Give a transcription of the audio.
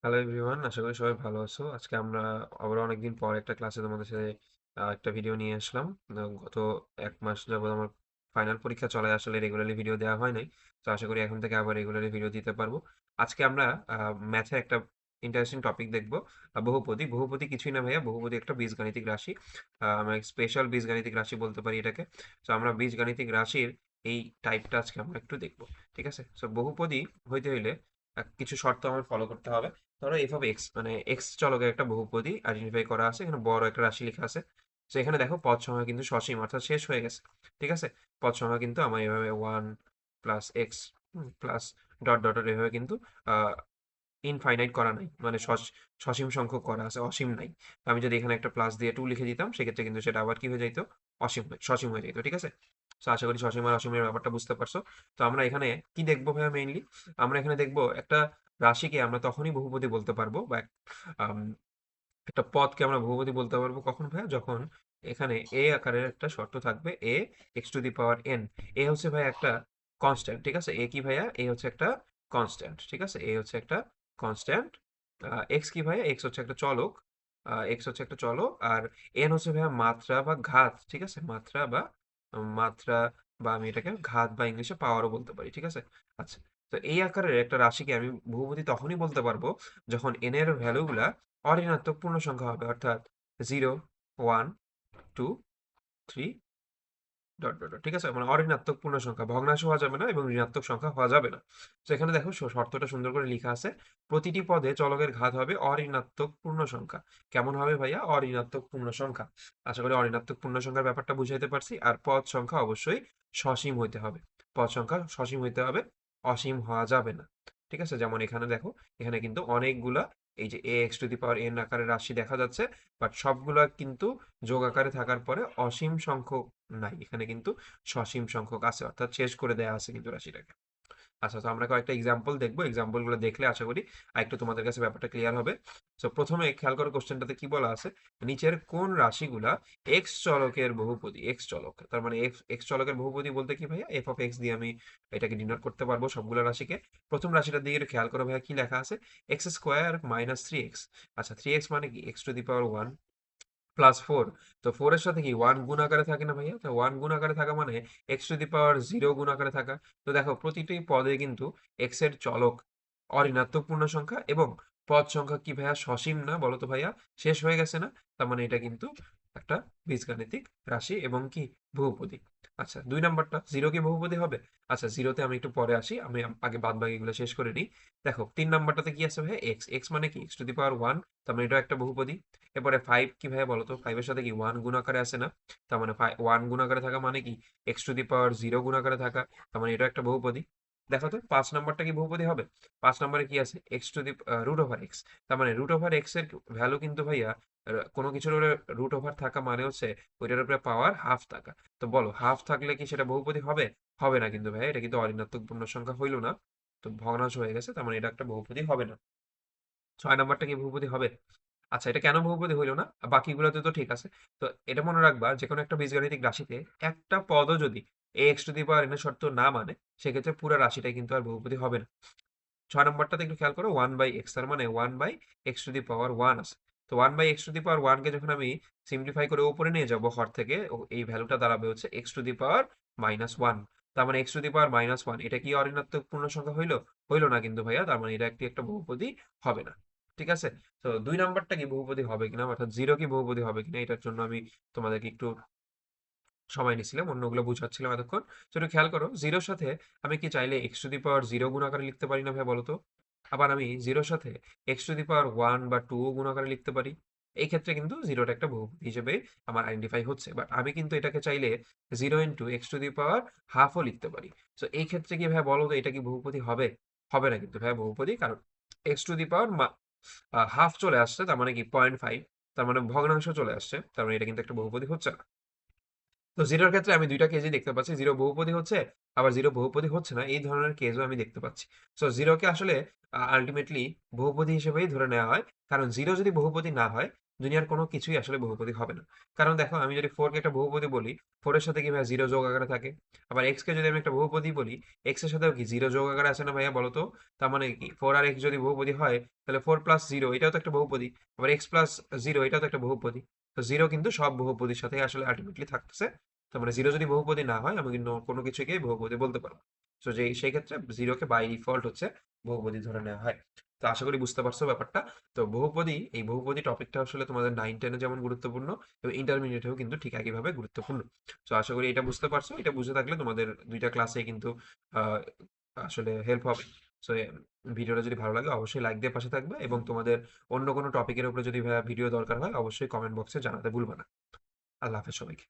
Hello everyone, আশা করি সবাই ভালো আছো। আজকে আমরা আবার অনেকদিন পর একটা ক্লাসে তোমাদের সাথে একটা ভিডিও নিয়ে আসলাম। গত 1 মাস যাবত আমার ফাইনাল পরীক্ষা চলে, আসলে রেগুলারলি ভিডিও দেওয়া হয় নাই। তো আশা করি এখন থেকে আবার রেগুলারলি ভিডিও দিতে পারবো। আজকে আমরা ম্যাথের একটা ইন্টারেস্টিং টপিক দেখবো। বহুপদী। বহুপদী কিছুই না ভাইয়া, বহুপদী একটা বীজগাণিতিক রাশি। আমরা স্পেশাল বীজগাণিতিক রাশি বলতে পারি এটাকে। তো আমরা বীজগাণিতিক রাশির এই টাইপটা আজকে আমরা একটু দেখবো। ঠিক আছে? তো বহুপদী হইতে হইলে কিছু শর্ত আমার ফলো করতে হবে। ধরো এফ অফ এক্স, মানে এক্স চলকের একটা বহুপদী আইডেন্টিফাই করা আছে, এখানে বড় একটা রাশি লেখা আছে। তো এখানে দেখো পদ সংখ্যা কিন্তু সসীম, অর্থাৎ শেষ হয়ে গেছে। ঠিক আছে? পদ সংখ্যা কিন্তু আমার এভাবে 1 + x plus dot dot dot এভাবে কিন্তু ইনফাইনাইট করা নাই, মানে সসীম সংখ্যক করা আছে, অসীম নাই। তো আমি যদি এখানে একটা প্লাস দিয়ে 2 লিখে দিতাম, সেক্ষেত্রে কিন্তু সেটা আবার কি হয়ে যাইতো, সসীম হয়ে যাইতো। ঠিক আছে? তো আশা করি সসীম আর অসীমের ব্যাপারটা বুঝতে পারছো। তো আমরা এখানে কি দেখবো ভাইয়া, মেইনলি আমরা এখানে দেখবো একটা রাশিকে আমরা তখনই বহুপদী বলতে পারবো, বা আম, একটা পদকে আমরা বহুপদী বলতে পারবো কখন ভাইয়া, যখন এখানে এ আকারের একটা শর্ত থাকবে, এ x⁴n। এ হচ্ছে ভাইয়া একটা কনস্ট্যান্ট। ঠিক আছে? এ কি ভাইয়া? এ হচ্ছে একটা কনস্ট্যান্ট। ঠিক আছে? এ হচ্ছে একটা কনস্ট্যান্ট। এক্স কি ভাইয়া? এক্স হচ্ছে একটা চলক। এক্স হচ্ছে একটা চলক, আর এন হচ্ছে ভাইয়া মাত্রা বা ঘাত। ঠিক আছে? মাত্রা, বা আমি এটাকে ঘাত বা ইংলিশে পাওয়ারও বলতে পারি। ঠিক আছে? আচ্ছা, তো এই আকারের একটা রাশিকে আমি বহুপদী তখনই বলতে পারবো যখন এন এর ভ্যালুগুলা অঋণাত্মক পূর্ণ সংখ্যা হবে, অর্থাৎ 0, 1, 2, 3 ডট ডট ডট। ঠিক আছে? মানে অঋণাত্মক পূর্ণ সংখ্যা, ভগ্নাংশ হওয়া যাবে না এবং ঋণাত্মক সংখ্যা হওয়া যাবে না। তো এখানে দেখো শর্তটা সুন্দর করে লেখা আছে, প্রতিটি পদে চলকের ঘাত হবে অঋণাত্মক পূর্ণ সংখ্যা। কেমন হবে ভাইয়া? অঋণাত্মক পূর্ণ সংখ্যা। আশা করি অঋণাত্মক পূর্ণ সংখ্যার ব্যাপারটা বুঝাইতে পারছি। আর পদ সংখ্যা অবশ্যই সসীম হইতে হবে। পদ সংখ্যা সসীম হইতে হবে, অসীম হওয়া যাবে না। ঠিক আছে? যেমন এখানে দেখো, এখানে কিন্তু অনেকগুলা এই যে ax⁴n আকারের রাশি দেখা যাচ্ছে, বাট সবগুলা কিন্তু যোগ আকারে থাকার পরে অসীম সংখ্যক নাই, এখানে কিন্তু সসীম সংখ্যক আছে, অর্থাৎ শেষ করে দেয়া আছে কিন্তু রাশিটাকে। আচ্ছা, তো আমরা কয়েকটা এক্সাম্পল দেখবো, এক্সাম্পল গুলো দেখলে আশা করি একটু তোমাদের কাছে ব্যাপারটা ক্লিয়ার হবে। তো প্রথমে খেয়াল করো, কোশ্চেনটাতে কি বলা আছে, নিচের কোন রাশিগুলা এক্স চলকের বহুপদী। এক্স চলক তার মানে এক্স চলকের বহুপদী বলতে কি ভাইয়া? এফ অফ এক্স দিয়ে আমি এটাকে ডিনোট করতে পারবো সবগুলো রাশিকে। প্রথম রাশিটার দিকে একটু খেয়াল করো ভাইয়া, কি লেখা আছে? x² - 3x। আচ্ছা, 3x মানে কি? x⁴ +4। তো 4 এর সাথে কি 1 গুণ আকারে থাকে না ভাইয়া? তো 1 গুণ আকারে থাকা মানে x⁴ গুণ আকারে থাকা। তো দেখো প্রতিটি পদে কিন্তু x এর চলক অঋণাত্মক পূর্ণ সংখ্যা, এবং পদ সংখ্যা কি ভাইয়া সসীম না? বলো তো ভাইয়া, শেষ হয়ে গেছে না? তার মানে এটা কিন্তু একটা বীজগাণিতিক রাশি এবং কি বহুপদী। আচ্ছা, 2 নাম্বারটা, 0 কি বহুপদী হবে? আচ্ছা, 0 তে আমি একটু পরে আসি, আমি আগে বাদ বাকিগুলো শেষ করে নিই। দেখো 3 নাম্বারটাতে কি আছে ভাইয়া? x মানে কি? x⁴ তার মানে এটা একটা বহুপদী। এরপরে 5 কি ভাইয়া বলো তো? 5 এর সাথে কি 1 গুণ আকারে আছে না? তার মানে 1 গুণ আকারে থাকা মানে কি? x⁴ গুণ আকারে থাকা, তার মানে এটা একটা বহুপদী। দেখো তো 5 নাম্বারটা কি বহুপদী হবে? 5 নাম্বারে কি আছে? x⁻x। তার মানে √x এর ভ্যালু কিন্তু ভাইয়া কোনো কিছুর উপরে রুট ওভার থাকা মানে হচ্ছে ওইটার উপরে পাওয়ার হাফ থাকা। তো বলো, হাফ থাকলে কি সেটা বহুপদী হবে? হবে না কিন্তু ভাইয়া, এটা কিন্তু অঋণাত্মক পূর্ণ সংখ্যা হইলো না, তো ভগ্নাংশ হয়ে গেছে, তার মানে এটা একটা বহুপদী হবে না। 6 নাম্বারটা কি বহুপদী হবে? আচ্ছা, এটা কেন বহুপদী হইল না? বাকিগুলোতে তো ঠিক আছে। তো এটা মনে রাখবা, যে কোনো একটা বীজগাণিতিক রাশিতে একটা পদও যদি ax⁴n এর শর্ত না মানে, সেক্ষেত্রে পুরো রাশিটাই কিন্তু আর বহুপদী হবে না। 6 নম্বরটাতে একটু খেয়াল করো, 1/x, তার মানে 1/x⁴ আছে। তো 1/x⁴ কে যখন আমি সিম্পলিফাই করে উপরে নিয়ে যাব হর থেকে, এই ভ্যালুটা দাঁড়াবে হচ্ছে x⁻−1। তার মানে x⁻−1 এটা কি অঋণাত্মক পূর্ণ সংখ্যা হইলো? হইলো না কিন্তু ভাইয়া, তার মানে এটা একটা বহুপদী হবে না। ঠিক আছে? তো 2 নাম্বারটা কি বহুপদী হবে কিনা, অর্থাৎ 0 কি বহুপদী হবে কিনা, এটার জন্য আমি তোমাদেরকে একটু সময় নিছিলাম, অন্যগুলো বুঝাচ্ছিলাম এতক্ষণ। তো একটু খেয়াল করো, 0-র সাথে আমি কি চাইলে x⁴ গুণ আকারে লিখতে পারি না ভাই, বলো তো? আবার আমি 0-র সাথে x⁴ বা 2 গুণ আকারে লিখতে পারি। এই ক্ষেত্রে কিন্তু 0টা একটা বহুপদী হিসেবে আমার আইডেন্টিফাই হচ্ছে, বাট আমি কিন্তু এটাকে চাইলে 0 × x⁻½ ও লিখতে পারি। তো এই ক্ষেত্রে কি ভাই বলো তো, এটা কি বহুপদী হবে? হবে না কিন্তু ভাই বহুপদী, কারণ x⁻½ চলে আসছে, তার মানে কি 0.5, তার মানে ভগ্নাংশ চলে আসছে, তার মানে এটা কিন্তু একটা বহুপদী হচ্ছে না। তো 0 এর ক্ষেত্রে আমি 2টা কেসই দেখতে পাচ্ছি, 0 বহুপদী হচ্ছে, আবার 0 বহুপদী হচ্ছে না, এই ধরনের কেসও আমি দেখতে পাচ্ছি। সো 0 কে আসলে আল্টিমেটলি বহুপদী হিসেবেই ধরে নেওয়া হয়, কারণ 0 যদি বহুপদী না হয়, দুনিয়ার কোনো কিছুই আসলে বহুপদী হবে না। কারণ দেখো আমি যদি 4 কে একটা বহুপদী বলি, 4 এর সাথে কি ভাইয়া 0 যোগ আকারে থাকে? আবার x কে যদি আমি একটা বহুপদী বলি, x এর সাথেও কি 0 যোগ আকারে আছে না ভাইয়া বলো তো? তার মানে কি 4 আর x যদি বহুপদী হয়, তাহলে 4 প্লাস 0 এটাও তো একটা বহুপদী। আবার x প্লাস 0 এটাও তো একটা বহুপদী। তো 0 কিন্তু সব বহুপদীর সাথেই আসলে আল্টিমেটলি থাকতেছে। তার মানে 0 যদি বহুপদী না হয়, আমি কিন্তু কোনো কিছুকেই বহুপদী বলতে পারবো না। তো সেই ক্ষেত্রে 0 কে বাই ডিফল্ট হচ্ছে বহুপদী ধরে নেওয়া হয়। তো আশা করি বুঝতে পারছো ব্যাপারটা। তো বহুপদী, এই বহুপদী টপিকটা আসলে তোমাদের 9-10 এ যেমন গুরুত্বপূর্ণ এবং ইন্টারমিডিয়েটেও কিন্তু ঠিক একইভাবে গুরুত্বপূর্ণ। তো আশা করি এটা বুঝতে পারছো। এটা বুঝে থাকলে তোমাদের 2টা ক্লাসে কিন্তু আহ, আসলে হেল্প হবে। সো ভিডিওটা যদি ভালো লাগে অবশ্যই লাইক দিয়ে পাশে থাকবে, এবং তোমাদের অন্য কোনো টপিকের উপরে যদি ভিডিও দরকার হয় অবশ্যই কমেন্ট বক্সে জানাতে ভুলবে না। আল্লাহ হাফেজ সবাইকে।